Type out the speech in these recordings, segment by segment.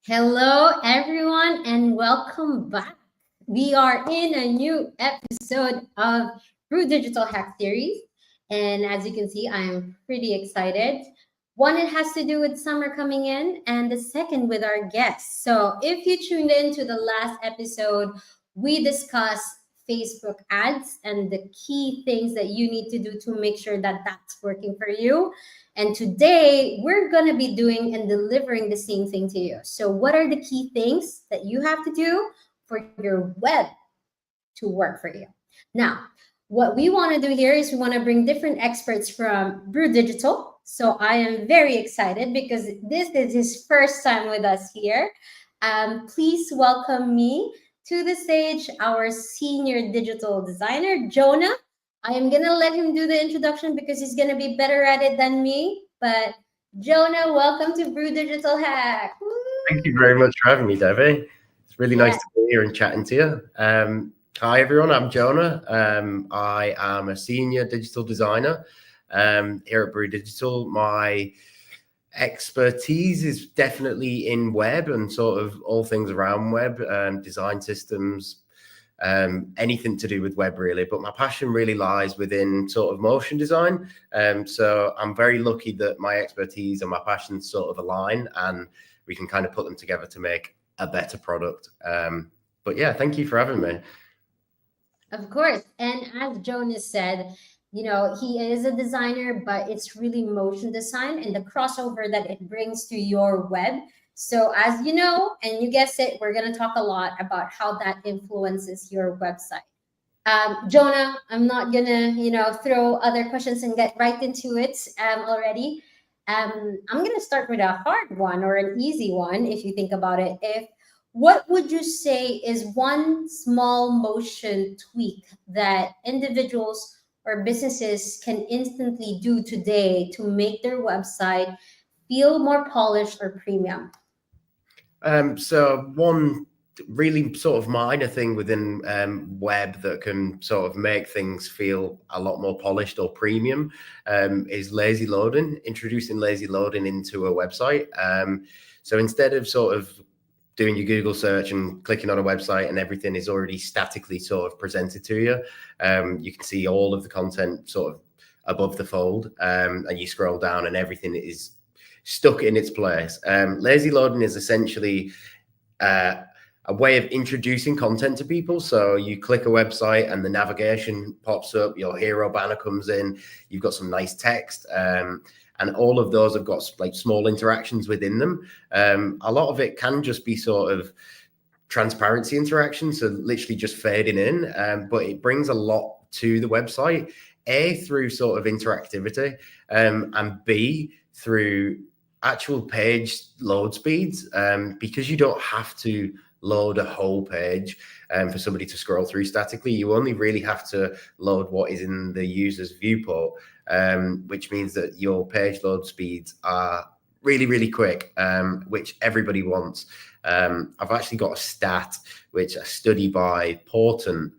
Hello, everyone, and welcome back. We are in a new episode of Brew Digital Hack Series. And as you can see, I am pretty excited. One, it has to do with summer coming in, and the second with our guests. So, if you tuned in to the last episode, we discussed Facebook ads and the key things that you need to do to make sure that that's working for you. And today we're going to be doing and delivering the same thing to you. So, what are the key things that you have to do for your web to work for you? Now, what we want to do here is we want to bring different experts from Brew Digital. So, I am very excited because this is his first time with us here. Please welcome me to the stage, our senior digital designer, Jonah. I am gonna let him do the introduction because he's gonna be better at it than me. But Jonah, welcome to Brew Digital Hack. Woo! Thank you very much for having me, Debbie. It's really nice Yeah, to be here and chatting to you. Hi, everyone. I'm Jonah. I am a senior digital designer here at Brew Digital. My expertise is definitely in web and sort of all things around web, design systems, anything to do with web, really. But my passion really lies within sort of motion design. So I'm very lucky that my expertise and my passions sort of align, and we can kind of put them together to make a better product. But yeah, thank you for having me. of course. And as Jonas said, he is a designer, but it's really motion design and the crossover that it brings to your web. So, as you know, and you guessed it, we're going to talk a lot about how that influences your website. Jonah, I'm not gonna, throw other questions and get right into it already. I'm gonna start with a hard one or an easy one, if you think about it. If What would you say is one small motion tweak that individuals or businesses can instantly do today to make their website feel more polished or premium? So one really sort of minor thing within web that can sort of make things feel a lot more polished or premium is lazy loading, introducing lazy loading into a website. So instead of sort of doing your Google search and clicking on a website and everything is already statically sort of presented to you, you can see all of the content sort of above the fold, and you scroll down and everything is stuck in its place. Lazy loading is essentially a way of introducing content to people. So you click a website and the navigation pops up, your hero banner comes in, you've got some nice text, and all of those have got like small interactions within them. A lot of it can just be sort of transparency interaction, so literally just fading in, but it brings a lot to the website, A, through sort of interactivity, and B, through actual page load speeds, because you don't have to load a whole page for somebody to scroll through statically. You only really have to load what is in the user's viewport, which means that your page load speeds are really, really quick, which everybody wants. I've actually got a stat, which a study by Porton,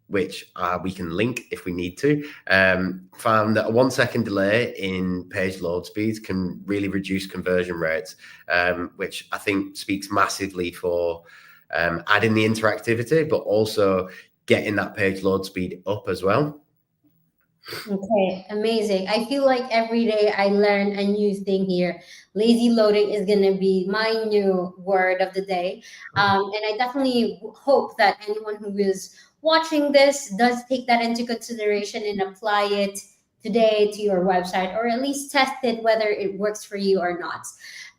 which we can link if we need to, found that a 1 second delay in page load speeds can really reduce conversion rates, which I think speaks massively for adding the interactivity, but also getting that page load speed up as well. Okay, amazing. I feel like every day I learn a new thing here. Lazy loading is going to be my new word of the day. And I definitely hope that anyone who is watching this does take that into consideration and apply it today to your website, or at least test it whether it works for you or not.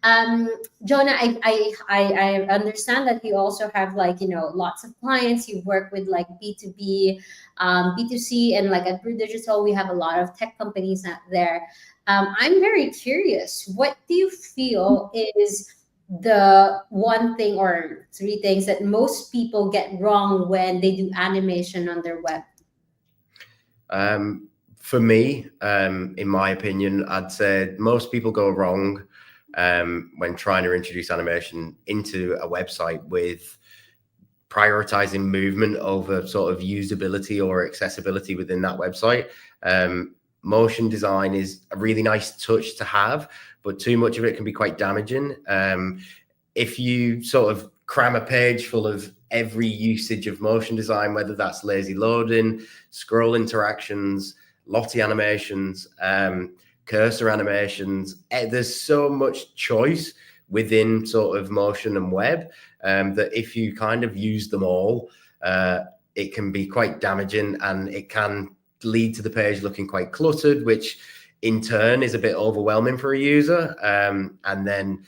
Um, Jonah, I understand that you also have, like, lots of clients. You work with like B2B, B2C, and like at Brew Digital, we have a lot of tech companies out there. I'm very curious, what do you feel is the one thing or three things that most people get wrong when they do animation on their web? For me, in my opinion, I'd say most people go wrong when trying to introduce animation into a website with prioritizing movement over sort of usability or accessibility within that website. Motion design is a really nice touch to have, but too much of it can be quite damaging. if you sort of cram a page full of every usage of motion design, whether that's lazy loading, scroll interactions, Lottie animations, cursor animations, there's so much choice within sort of motion and web, that if you kind of use them all, it can be quite damaging, and it can lead to the page looking quite cluttered, which in turn is a bit overwhelming for a user, and then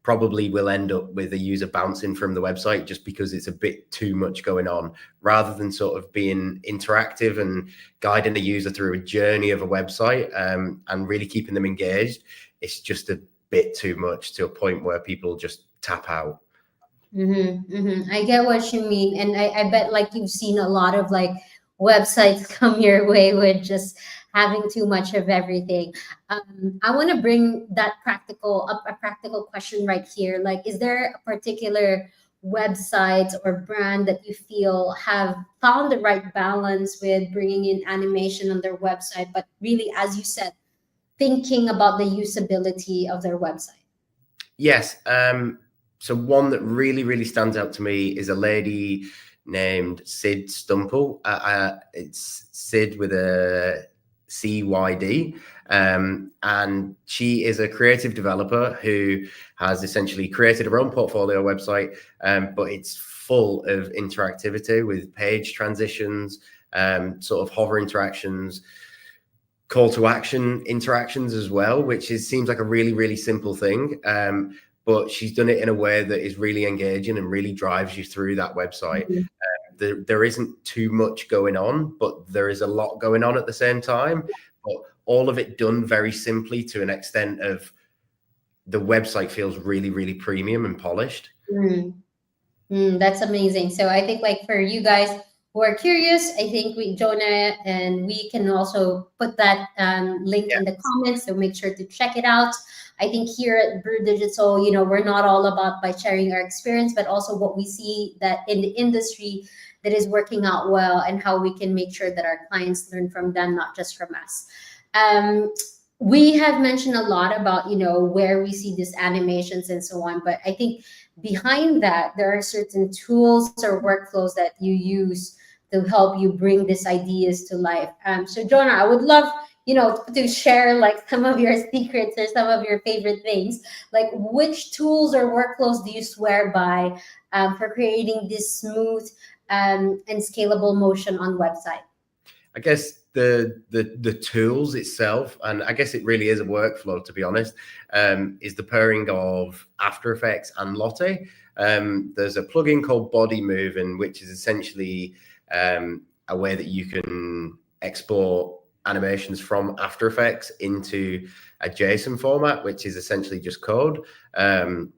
probably will end up with a user bouncing from the website just because it's a bit too much going on, rather than sort of being interactive and guiding the user through a journey of a website, and really keeping them engaged. It's just a bit too much, to a point where people just tap out. I get what you mean, and I bet like you've seen a lot of like websites come your way with just having too much of everything. I want to bring that practical up a practical question right here. Like, is there a particular website or brand that you feel have found the right balance with bringing in animation on their website, but really, as you said, thinking about the usability of their website? Yes. So one that really, really stands out to me is a lady named Sid Stumple. It's Sid with a CYD. And she is a creative developer who has essentially created her own portfolio website, but it's full of interactivity with page transitions, sort of hover interactions, call to action interactions as well, which seems like a really, really simple thing. But she's done it in a way that is really engaging and really drives you through that website. There isn't too much going on, but there is a lot going on at the same time. But all of it done very simply, to an extent of the website feels really, really premium and polished. That's amazing. So I think like for you guys who are curious, I think Jonah and we can also put that link in the comments. So make sure to check it out. I think here at Brew Digital, we're not all about by sharing our experience, but also what we see that in the industry that is working out well, and how we can make sure that our clients learn from them, not just from us. We have mentioned a lot about, where we see these animations and so on, but I think behind that, there are certain tools or workflows that you use to help you bring these ideas to life. So Jonah, I would love, to share like some of your secrets or some of your favorite things. Like, which tools or workflows do you swear by for creating this smooth and scalable motion on website? I guess the tools itself, and I guess it really is a workflow, to be honest, is the pairing of After Effects and Lottie. There's a plugin called Body Moving, which is essentially a way that you can export animations from After Effects into a JSON format, which is essentially just code. And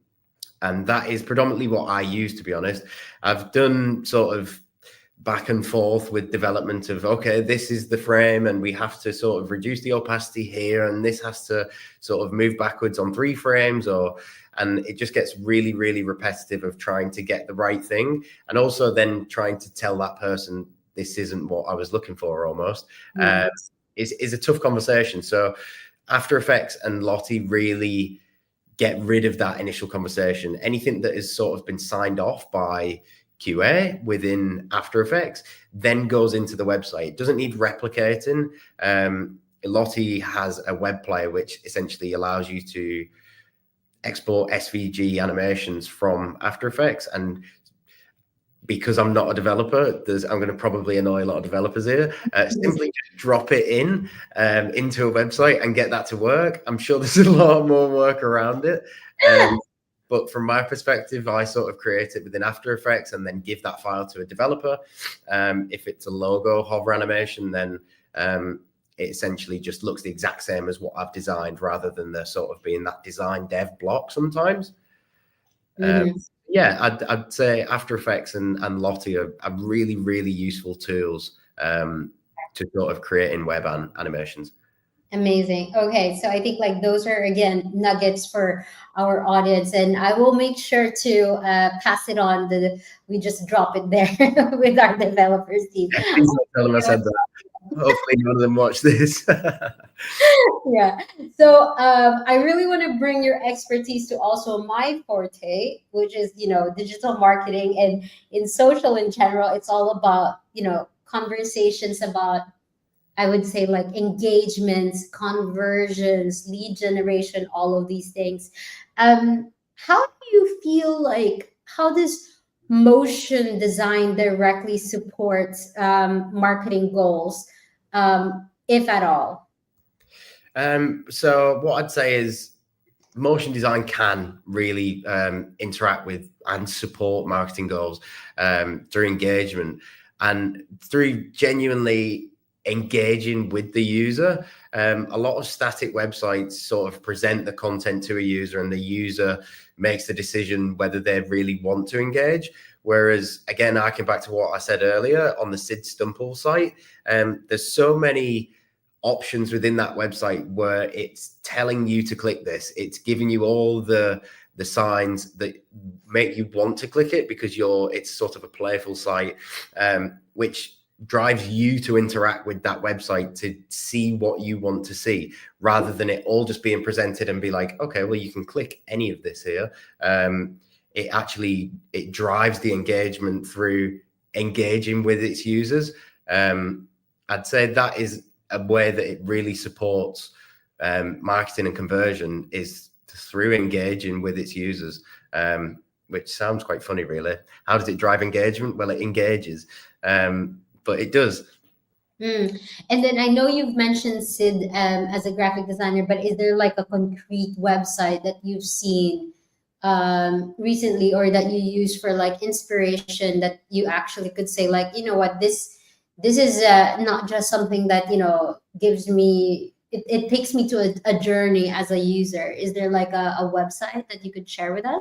that is predominantly what I use, to be honest. I've done sort of back and forth with development of, okay, this is the frame and we have to sort of reduce the opacity here, and this has to sort of move backwards on 3 frames, and it just gets really, really repetitive of trying to get the right thing, and also then trying to tell that person this isn't what I was looking for almost. Is a tough conversation. So After Effects and Lottie really get rid of that initial conversation. Anything that has sort of been signed off by QA within After Effects then goes into the website. It doesn't need replicating. Lottie has a web player which essentially allows you to export SVG animations from After Effects, and because I'm not a developer, I'm going to probably annoy a lot of developers here. Simply just drop it into a website and get that to work. I'm sure there's a lot more work around it. But from my perspective, I sort of create it within After Effects and then give that file to a developer. If it's a logo hover animation, then it essentially just looks the exact same as what I've designed, rather than there sort of being that design dev block sometimes. Yeah, I'd say After Effects and Lottie are really, really useful tools to sort of creating web animations. Amazing. Okay, so I think like those are again nuggets for our audience, and I will make sure to pass it on. We just drop it there with our developers team. Please don't tell them I said that. Hopefully, none of them watch this. Yeah. So I really want to bring your expertise to also my forte, which is, digital marketing and in social in general. It's all about, conversations about, I would say, like engagements, conversions, lead generation, all of these things. How do you feel like how does motion design directly supports marketing goals, if at all? So what I'd say is motion design can really interact with and support marketing goals through engagement and through genuinely engaging with the user. A lot of static websites sort of present the content to a user and the user makes the decision whether they really want to engage. Whereas, again, I come back to what I said earlier on the Sid Stumple site, there's so many options within that website where it's telling you to click this. It's giving you all the signs that make you want to click it because it's sort of a playful site, which drives you to interact with that website to see what you want to see, rather than it all just being presented and be like, okay, well, you can click any of this here. It drives the engagement through engaging with its users. I'd say that is a way that it really supports marketing and conversion is through engaging with its users, which sounds quite funny, really. How does it drive engagement? Well, it engages, but it does. Mm. And then I know you've mentioned Sid as a graphic designer, but is there like a concrete website that you've seen recently or that you use for like inspiration that you actually could say like, you know what, this is not just something that, gives me, it takes me to a journey as a user. Is there like a website that you could share with us?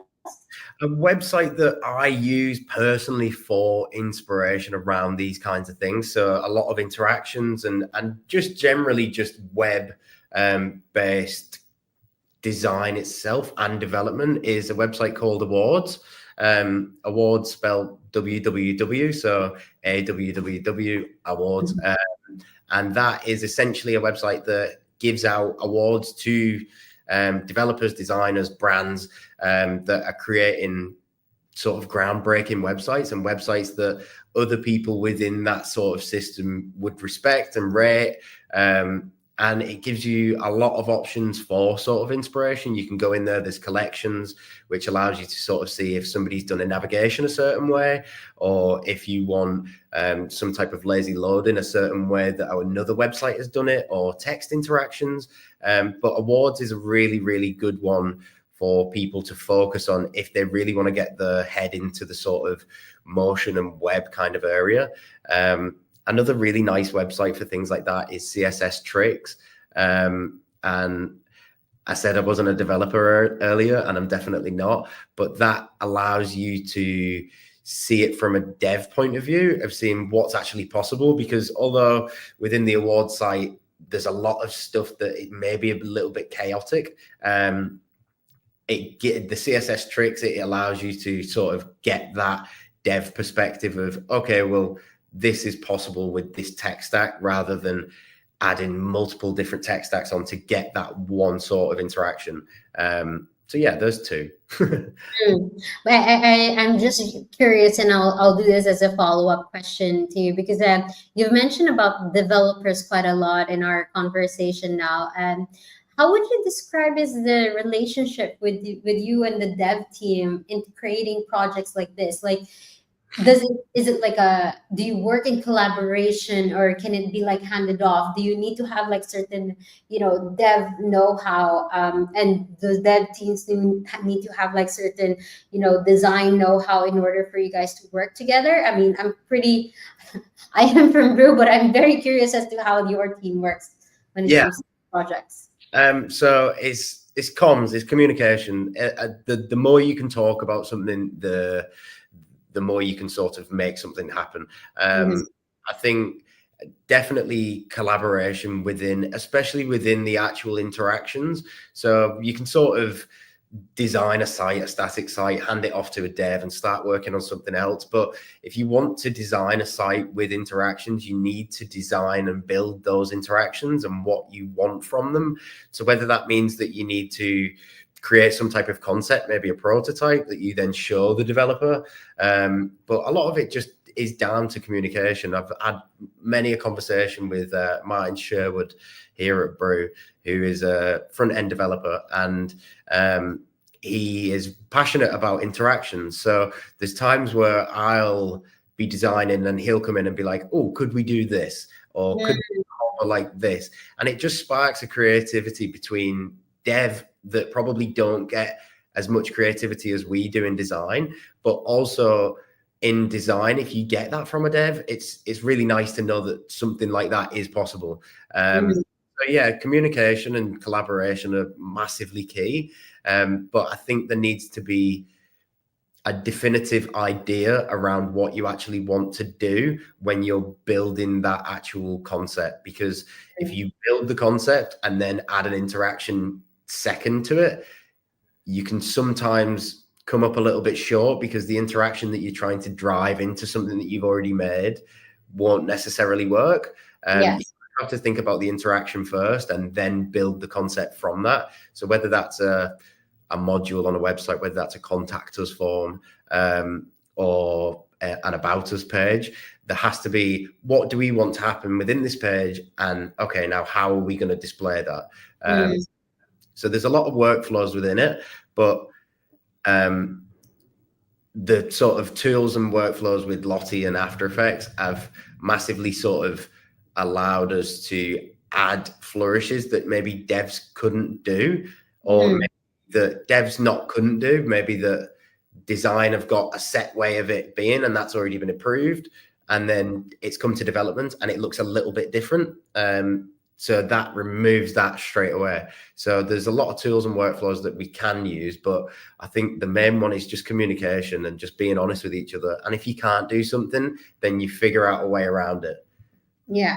A website that I use personally for inspiration around these kinds of things. So a lot of interactions and just generally just web based design itself and development is a website called Awards. Awards spelled www, so AWWW Awards. And that is essentially a website that gives out awards to developers, designers, brands that are creating sort of groundbreaking websites and websites that other people within that sort of system would respect and rate. And it gives you a lot of options for sort of inspiration. You can go in there, there's collections, which allows you to sort of see if somebody's done a navigation a certain way, or if you want some type of lazy loading a certain way that another website has done it, or text interactions. But awards is a really, really good one for people to focus on if they really want to get their head into the sort of motion and web kind of area. Another really nice website for things like that is CSS Tricks. And I said I wasn't a developer earlier, and I'm definitely not, but that allows you to see it from a dev point of view of seeing what's actually possible. Because although within the award site, there's a lot of stuff that it may be a little bit chaotic, the CSS Tricks, it allows you to sort of get that dev perspective of, okay, well, this is possible with this tech stack, rather than adding multiple different tech stacks on to get that one sort of interaction. So yeah, those two. Mm. But I'm just curious, and I'll do this as a follow-up question to you because you've mentioned about developers quite a lot in our conversation now. And how would you describe is the relationship with you and the dev team in creating projects like this? Like, is it like do you work in collaboration or can it be like handed off? Do you need to have like certain, dev know-how, and the dev teams need to have like certain, design know-how in order for you guys to work together? I mean, I am from Brew, but I'm very curious as to how your team works when it Yeah. comes to projects. So it's comms, it's communication. The more you can talk about something, the more you can sort of make something happen. Mhm. I think definitely collaboration especially within the actual interactions. So you can sort of design a site, a static site, hand it off to a dev and start working on something else. But if you want to design a site with interactions, you need to design and build those interactions and what you want from them. So whether that means that you need to create some type of concept, maybe a prototype that you then show the developer. But a lot of it just is down to communication. I've had many a conversation with Martin Sherwood here at Brew, who is a front end developer, and he is passionate about interactions. So there's times where I'll be designing and he'll come in and be like, oh, could we do this? Or could we offer like this? And it just sparks a creativity between dev that probably don't get as much creativity as we do in design, but also in design, if you get that from a dev, it's really nice to know that something like that is possible. So yeah, communication and collaboration are massively key. But I think there needs to be a definitive idea around what you actually want to do when you're building that actual concept. Because if you build the concept and then add an interaction second to it, you can sometimes come up a little bit short because the interaction that you're trying to drive into something that you've already made won't necessarily work. Yes. You have to think about the interaction first and then build the concept from that. So whether that's a module on a website, whether that's a contact us form or an about us page, there has to be, what do we want to happen within this page? And okay, now how are we going to display that? So there's a lot of workflows within it, but the sort of tools and workflows with Lottie and After Effects have massively sort of allowed us to add flourishes that maybe devs couldn't do, or maybe that devs not couldn't do. Maybe the design have got a set way of it being, and that's already been approved. And then it's come to development and it looks a little bit different. So that removes that straight away. So there's a lot of tools and workflows that we can use, but I think the main one is just communication and just being honest with each other. And if you can't do something, then you figure out a way around it. Yeah,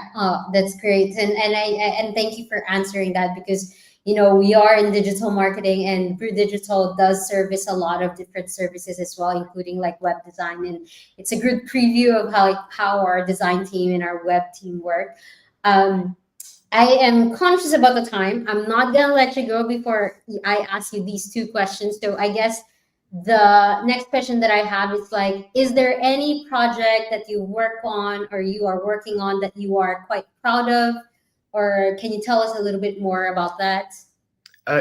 that's great, and thank you for answering that, because we are in digital marketing, and Brew Digital does service a lot of different services as well, including like web design, and it's a good preview of how our design team and our web team work. I am conscious about the time. I'm not gonna let you go before I ask you these two questions. So I guess the next question that I have is like, is there any project that you work on or you are working on that you are quite proud of? Or can you tell us a little bit more about that?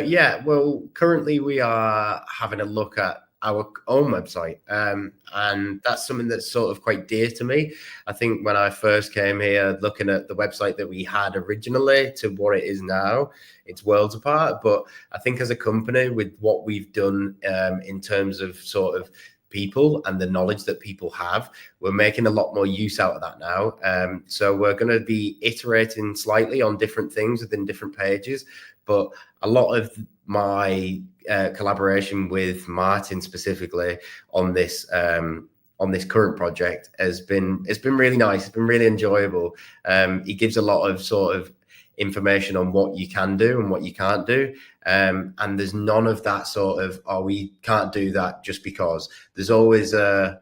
Yeah, well, currently we are having a look at our own website, and that's something that's sort of quite dear to me. I think when I first came here, looking at the website that we had originally to what it is now, it's worlds apart. But I think as a company, with what we've done in terms of sort of people and the knowledge that people have, we're making a lot more use out of that now. So we're going to be iterating slightly on different things within different pages, but a lot of my collaboration with Martin specifically on this current project it's been really nice. It's been really enjoyable. He gives a lot of sort of information on what you can do and what you can't do, and there's none of that sort of, oh, we can't do that just because. There's always a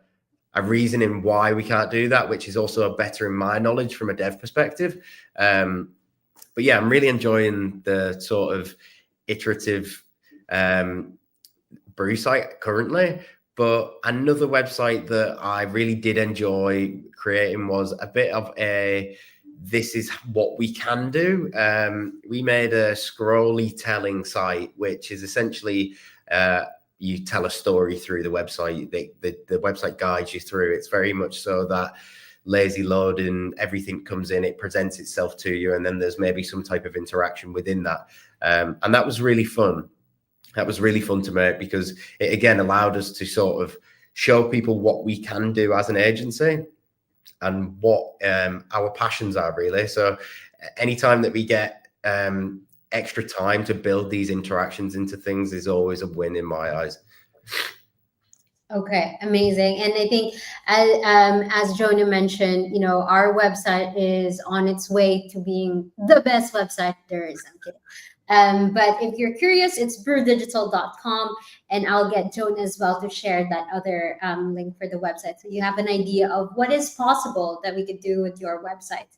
reasoning why we can't do that, which is also a better in my knowledge from a dev perspective. But yeah, I'm really enjoying the sort of iterative Brew site currently. But another website that I really did enjoy creating was a bit of a, this is what we can do. We made a scrolly telling site, which is essentially you tell a story through the website. The website guides you through. It's very much so that lazy loading, everything comes in, it presents itself to you, and then there's maybe some type of interaction within that. And that was really fun. That was really fun to make, because it again allowed us to sort of show people what we can do as an agency and what our passions are, really. So anytime that we get extra time to build these interactions into things is always a win in my eyes. Okay, amazing. And I think as Jonah mentioned, our website is on its way to being the best website there is. I'm kidding. But if you're curious, it's brewdigital.com, and I'll get Joan as well to share that other link for the website so you have an idea of what is possible that we could do with your website.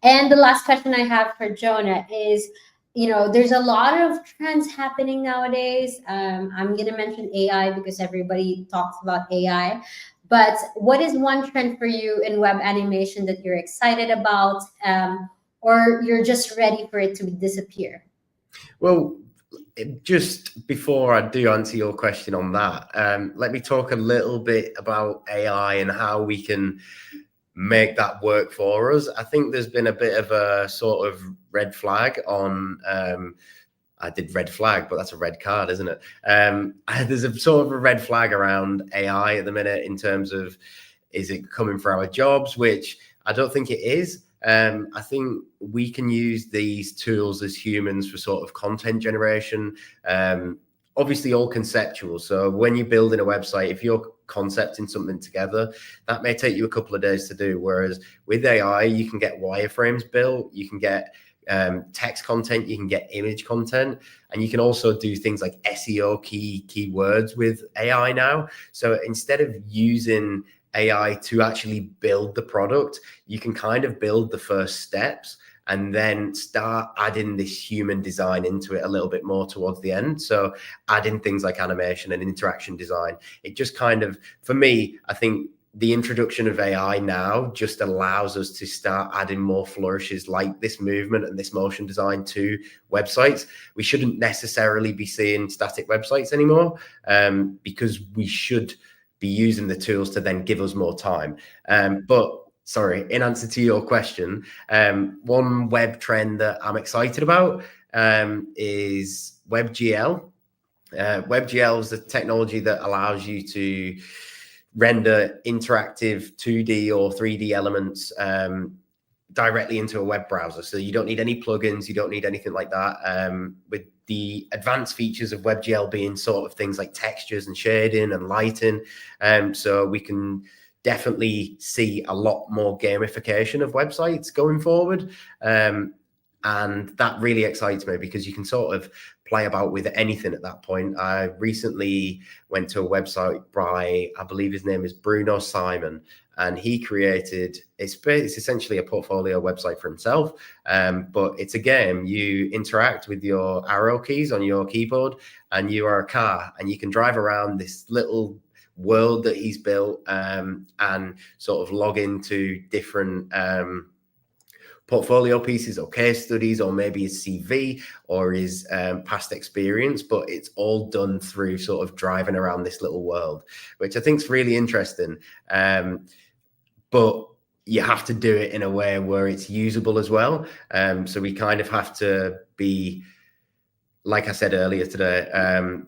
And the last question I have for Jonah is, there's a lot of trends happening nowadays. I'm going to mention AI because everybody talks about AI. But what is one trend for you in web animation that you're excited about, or you're just ready for it to disappear? Well, just before I do answer your question on that, let me talk a little bit about AI and how we can make that work for us. I think there's been a bit of a sort of red flag on. I did red flag, but that's a red card, isn't it? There's a sort of a red flag around AI at the minute in terms of, is it coming for our jobs, which I don't think it is. I think we can use these tools as humans for sort of content generation. Obviously, all conceptual. So when you're building a website, if you're concepting something together, that may take you a couple of days to do. Whereas with AI, you can get wireframes built, you can get text content, you can get image content, and you can also do things like SEO keywords with AI now. So instead of using AI to actually build the product, you can kind of build the first steps and then start adding this human design into it a little bit more towards the end. So adding things like animation and interaction design, it just kind of, for me, I think the introduction of AI now just allows us to start adding more flourishes like this movement and this motion design to websites. We shouldn't necessarily be seeing static websites anymore, because we should be using the tools to then give us more time. But sorry, in answer to your question, one web trend that I'm excited about is WebGL. WebGL is the technology that allows you to render interactive 2D or 3D elements directly into a web browser. So you don't need any plugins, you don't need anything like that. With the advanced features of WebGL being sort of things like textures and shading and lighting. So we can definitely see a lot more gamification of websites going forward. And that really excites me because you can sort of play about with anything at that point. I recently went to a website by, I believe his name is Bruno Simon, and he created, it's essentially a portfolio website for himself, but it's a game. You interact with your arrow keys on your keyboard, and you are a car, and you can drive around this little world that he's built, and sort of log into different portfolio pieces or case studies, or maybe his CV or his past experience, but it's all done through sort of driving around this little world, which I think is really interesting. But you have to do it in a way where it's usable as well. So we kind of have to be, like I said earlier today,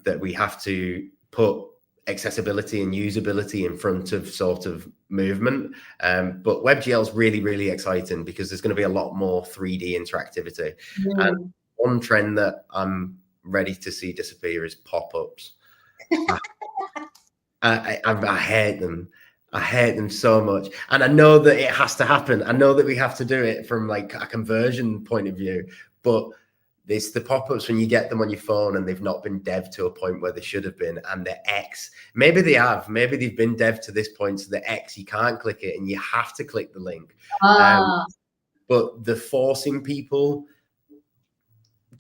that we have to put accessibility and usability in front of sort of movement. But WebGL is really, really exciting because there's going to be a lot more 3D interactivity. And one trend that I'm ready to see disappear is pop-ups. I hate them. I hate them so much. And I know that it has to happen. I know that we have to do it from like a conversion point of view, but it's the pop-ups when you get them on your phone and they've not been dev to a point where they should have been, and the X, maybe they have, maybe they've been dev to this point, so the X, you can't click it and you have to click the link. But the forcing people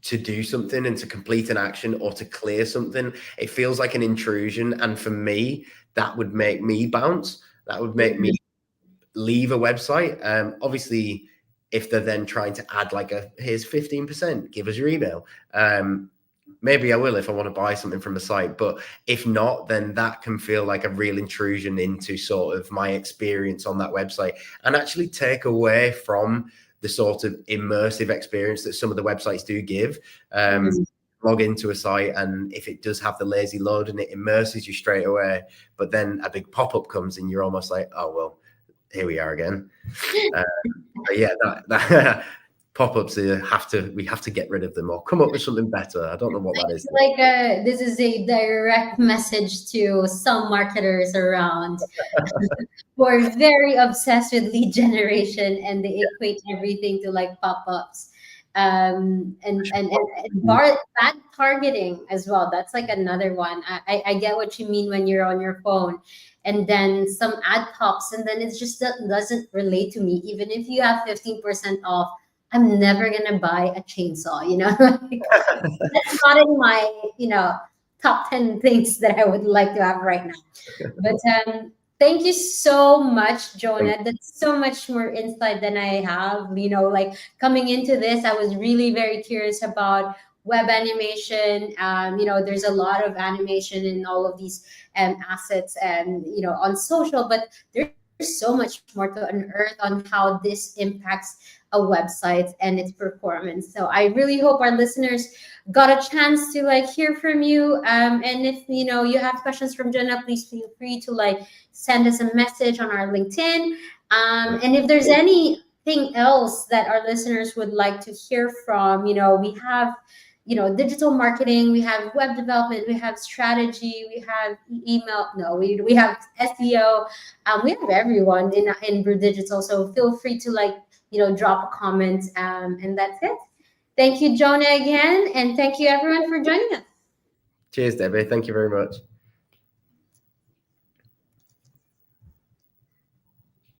to do something and to complete an action or to clear something, it feels like an intrusion. And for me, that would make me bounce. That would make me leave a website. Obviously, if they're then trying to add like here's 15%, give us your email. Maybe I will if I want to buy something from the site. But if not, then that can feel like a real intrusion into sort of my experience on that website, and actually take away from the sort of immersive experience that some of the websites do give. Log into a site, and if it does have the lazy load and it immerses you straight away, but then a big pop-up comes and you're almost like, oh, well, here we are again. But yeah, that pop-ups we have to get rid of them or come up with something better. I don't know what that is. Like this is a direct message to some marketers around who are very obsessed with lead generation, and they equate everything to like pop-ups. And bad targeting as well. That's like another one. I get what you mean when you're on your phone, and then some ad pops, and then it's just that doesn't relate to me. Even if you have 15% off, I'm never gonna buy a chainsaw. Like, that's not in my top 10 things that I would like to have right now. But thank you so much, Jonah. That's so much more insight than I have. Like coming into this, I was really very curious about web animation. There's a lot of animation in all of these assets and on social, but there's so much more to unearth on how this impacts a website and its performance. So I really hope our listeners got a chance to like hear from you. And if you have questions from Jenna, please feel free to like send us a message on our LinkedIn. And if there's anything else that our listeners would like to hear from, we have digital marketing, we have web development, we have strategy, we have email, no, we have SEO, we have everyone in Brew Digital. So feel free to like drop a comment, and that's it. Thank you, Jonah, again, and thank you everyone for joining us. Cheers, Debbie. Thank you very much.